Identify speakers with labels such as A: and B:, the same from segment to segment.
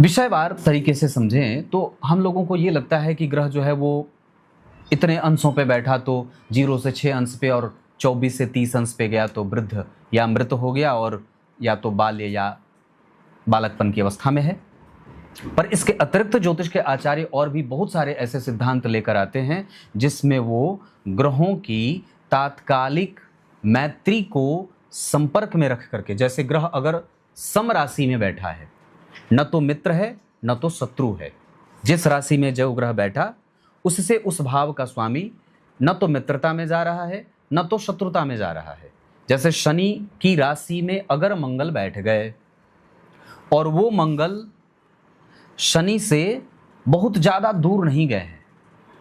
A: विषयवार तरीके से समझें तो हम लोगों को ये लगता है कि ग्रह जो है वो इतने अंशों पे बैठा तो 0 से 6 अंश पे और 24 से 30 अंश पे गया तो वृद्ध या मृत हो गया और या तो बाल्य या बालकपन की अवस्था में है। पर इसके अतिरिक्त ज्योतिष के आचार्य और भी बहुत सारे ऐसे सिद्धांत लेकर आते हैं जिसमें वो ग्रहों की तात्कालिक मैत्री को संपर्क में रख करके, जैसे ग्रह अगर सम राशि में बैठा है, न तो मित्र है न तो शत्रु है, जिस राशि में जो ग्रह बैठा उससे उस भाव का स्वामी न तो मित्रता में जा रहा है न तो शत्रुता में जा रहा है। जैसे शनि की राशि में अगर मंगल बैठ गए और वो मंगल शनि से बहुत ज़्यादा दूर नहीं गए हैं,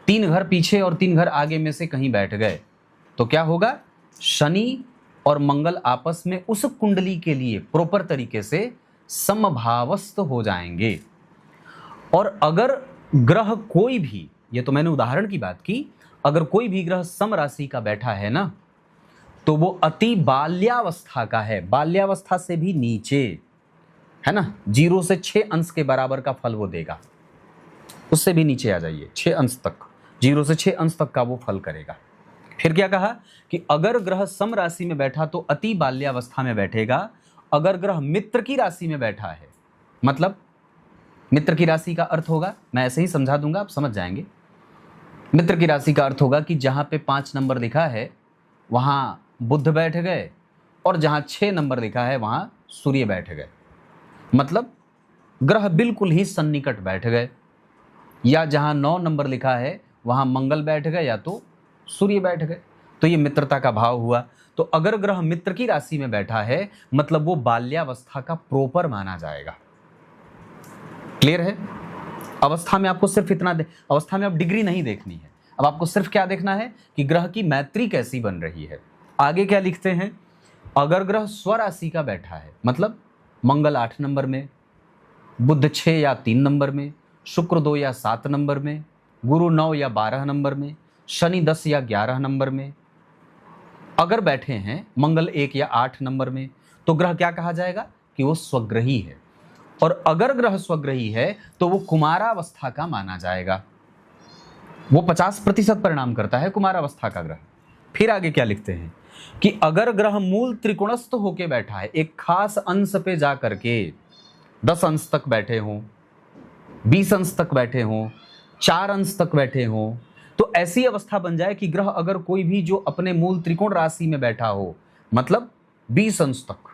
A: 3 घर पीछे और 3 घर आगे में से कहीं बैठ गए, तो क्या होगा? शनि और मंगल आपस में उस कुंडली के लिए प्रॉपर तरीके से समभावस्थ हो जाएंगे। और अगर ग्रह कोई भी, ये तो मैंने उदाहरण की बात की, अगर कोई भी ग्रह सम राशि का बैठा है ना, तो वो अति बाल्यावस्था का है, बाल्यावस्था से भी नीचे है ना, 0 से 6 अंश के बराबर का फल वो देगा। उससे भी नीचे आ जाइए, 6 अंश तक, 0 से 6 अंश तक का वो फल करेगा। फिर क्या कहा कि अगर ग्रह सम राशि में बैठा तो अति बाल्यावस्था में बैठेगा। अगर ग्रह मित्र की राशि में बैठा है, मतलब मित्र की राशि का अर्थ होगा, मैं ऐसे ही समझा दूंगा, आप समझ जाएंगे। मित्र की राशि का अर्थ होगा कि जहां पे 5 नंबर लिखा है वहां बुध बैठ गए और जहां 6 नंबर लिखा है वहां सूर्य बैठ गए, मतलब ग्रह बिल्कुल ही सन्निकट बैठ गए। या जहां 9 नंबर लिखा है वहां मंगल बैठ गए या तो सूर्य बैठ गए, तो ये मित्रता का भाव हुआ। तो अगर ग्रह मित्र की राशि में बैठा है मतलब वो बाल्यावस्था का प्रॉपर माना जाएगा। क्लियर है? अवस्था में आपको सिर्फ इतना अवस्था में अब डिग्री नहीं देखनी है, अब आपको सिर्फ क्या देखना है कि ग्रह की मैत्री कैसी बन रही है। आगे क्या लिखते हैं? अगर ग्रह स्वराशि का बैठा है, मतलब मंगल 8 नंबर में, बुध 6 या 3 नंबर में, शुक्र 2 या 7 नंबर में, गुरु 9 या 12 नंबर में, शनि 10 या 11 नंबर में अगर बैठे हैं, मंगल 1 या 8 नंबर में, तो ग्रह क्या कहा जाएगा कि वो स्वग्रही है। और अगर ग्रह स्वग्रही है तो वो कुमारावस्था का माना जाएगा। वो 50% परिणाम करता है कुमारावस्था का ग्रह। फिर आगे क्या लिखते हैं कि अगर ग्रह मूल त्रिकोणस्थ होके बैठा है, एक खास अंश पे जा करके 10 अंश तक बैठे हों, 20 अंश तक बैठे हों, 4 अंश तक बैठे हों, तो ऐसी अवस्था बन जाए कि ग्रह अगर कोई भी जो अपने मूल त्रिकोण राशि में बैठा हो, मतलब 20 अंश तक,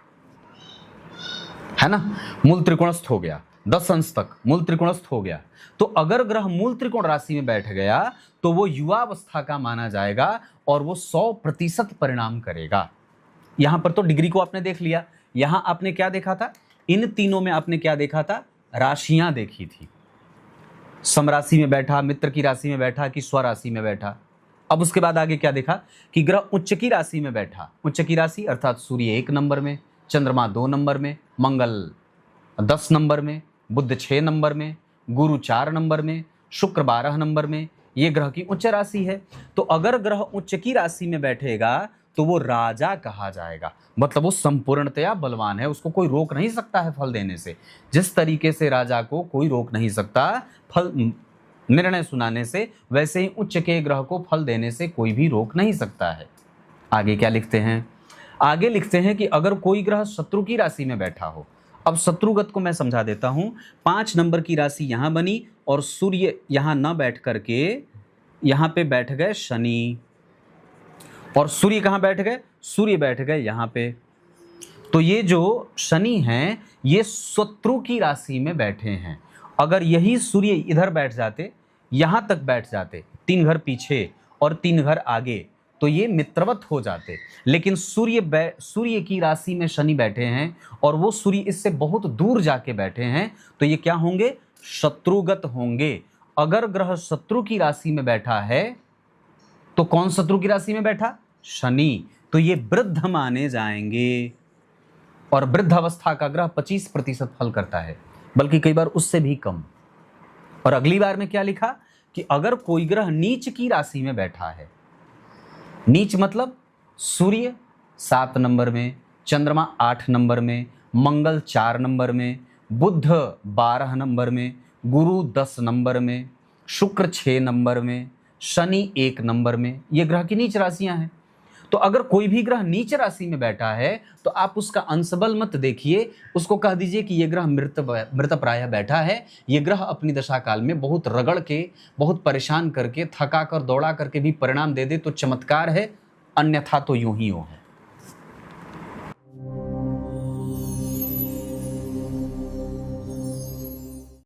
A: है ना, मूल त्रिकोणस्थ हो गया, 10 अंश तक मूल त्रिकोणस्थ हो गया, तो अगर ग्रह मूल त्रिकोण राशि में बैठ गया तो वो युवावस्था का माना जाएगा और वो 100% परिणाम करेगा। यहां पर तो डिग्री को आपने देख लिया, यहां आपने क्या देखा था? इन तीनों में आपने क्या देखा था? राशियां देखी थी। सम राशि में बैठा, मित्र की राशि में बैठा कि स्वराशि में बैठा। अब उसके बाद आगे क्या देखा कि ग्रह उच्च की राशि में बैठा, उच्च की राशि अर्थात सूर्य 1 नंबर में, चंद्रमा 2 नंबर में, मंगल 10 नंबर में, बुध 6 नंबर में, गुरु 4 नंबर में, शुक्र 12 नंबर में, ये ग्रह की उच्च राशि है। तो अगर ग्रह उच्च की राशि में बैठेगा तो वो राजा कहा जाएगा, मतलब वो संपूर्णतया बलवान है, उसको कोई रोक नहीं सकता है फल देने से। जिस तरीके से राजा को कोई रोक नहीं सकता फल निर्णय सुनाने से, वैसे ही उच्च के ग्रह को फल देने से कोई भी रोक नहीं सकता है। आगे क्या लिखते हैं? आगे लिखते हैं कि अगर कोई ग्रह शत्रु की राशि में बैठा हो, अब शत्रुगत को मैं समझा देता हूं। 5 नंबर की राशि यहां बनी और सूर्य यहां न बैठ करके यहां पे बैठ गए शनि, और सूर्य कहां बैठ गए? सूर्य बैठ गए यहां पे। तो ये जो शनि हैं ये शत्रु की राशि में बैठे हैं। अगर यही सूर्य इधर बैठ जाते, यहां तक बैठ जाते, 3 घर पीछे और 3 घर आगे, तो ये मित्रवत हो जाते। लेकिन सूर्य की राशि में शनि बैठे हैं और वो सूर्य इससे बहुत दूर जाके बैठे हैं, तो ये क्या होंगे? शत्रुगत होंगे। अगर ग्रह शत्रु की राशि में बैठा है तो कौन शत्रु की राशि में बैठा? शनि, तो ये वृद्ध माने जाएंगे। और वृद्ध अवस्था का ग्रह 25% फल करता है, बल्कि कई बार उससे भी कम। और अगली बार में क्या लिखा कि अगर कोई ग्रह नीच की राशि में बैठा है, नीच मतलब सूर्य 7 नंबर में, चंद्रमा 8 नंबर में, मंगल 4 नंबर में, बुध 12 नंबर में, गुरु 10 नंबर में, शुक्र 6 नंबर में, शनि 1 नंबर में। ये ग्रह की नीच राशियां हैं। तो अगर कोई भी ग्रह नीच राशि में बैठा है तो आप उसका अंशबल मत देखिए, उसको कह दीजिए कि ये ग्रह मृतप्राय बैठा है। ये ग्रह अपनी दशा काल में बहुत रगड़ के, बहुत परेशान करके, थका कर, दौड़ा करके भी परिणाम दे दे तो चमत्कार है, अन्यथा तो यूं ही हो है।